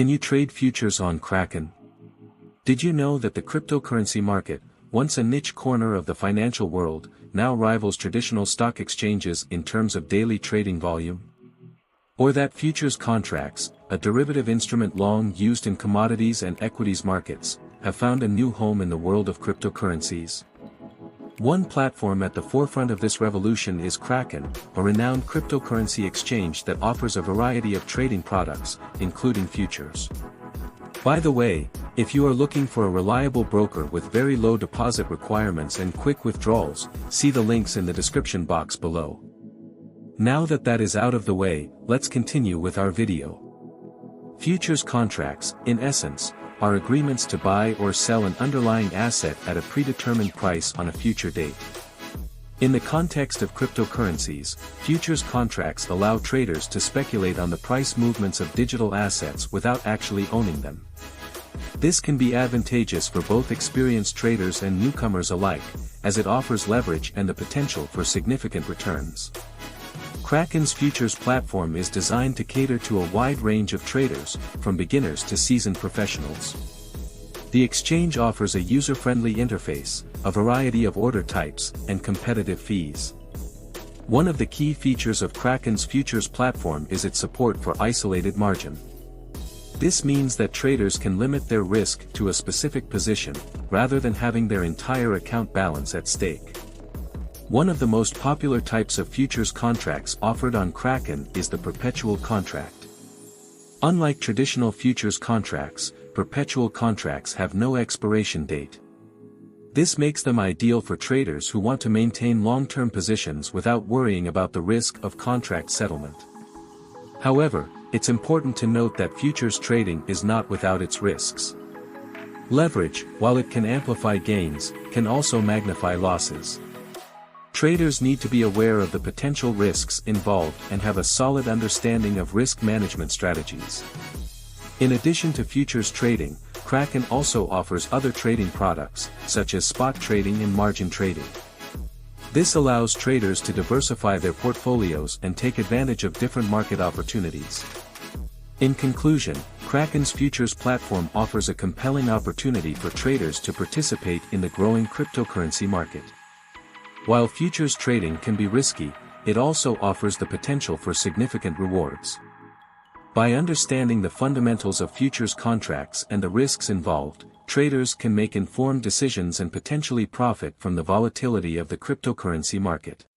Can you trade futures on Kraken? Did you know that the cryptocurrency market, once a niche corner of the financial world, now rivals traditional stock exchanges in terms of daily trading volume? Or that futures contracts, a derivative instrument long used in commodities and equities markets, have found a new home in the world of cryptocurrencies? One platform at the forefront of this revolution is Kraken, a renowned cryptocurrency exchange that offers a variety of trading products, including futures. By the way, if you are looking for a reliable broker with very low deposit requirements and quick withdrawals, see the links in the description box below. Now that is out of the way, let's continue with our video. Futures contracts, in essence, are agreements to buy or sell an underlying asset at a predetermined price on a future date. In the context of cryptocurrencies, futures contracts allow traders to speculate on the price movements of digital assets without actually owning them. This can be advantageous for both experienced traders and newcomers alike, as it offers leverage and the potential for significant returns. Kraken's futures platform is designed to cater to a wide range of traders, from beginners to seasoned professionals. The exchange offers a user-friendly interface, a variety of order types, and competitive fees. One of the key features of Kraken's futures platform is its support for isolated margin. This means that traders can limit their risk to a specific position, rather than having their entire account balance at stake. One of the most popular types of futures contracts offered on Kraken is the perpetual contract. Unlike traditional futures contracts, perpetual contracts have no expiration date. This makes them ideal for traders who want to maintain long-term positions without worrying about the risk of contract settlement. However, it's important to note that futures trading is not without its risks. Leverage, while it can amplify gains, can also magnify losses. Traders need to be aware of the potential risks involved and have a solid understanding of risk management strategies. In addition to futures trading, Kraken also offers other trading products, such as spot trading and margin trading. This allows traders to diversify their portfolios and take advantage of different market opportunities. In conclusion, Kraken's futures platform offers a compelling opportunity for traders to participate in the growing cryptocurrency market. While futures trading can be risky, it also offers the potential for significant rewards. By understanding the fundamentals of futures contracts and the risks involved, traders can make informed decisions and potentially profit from the volatility of the cryptocurrency market.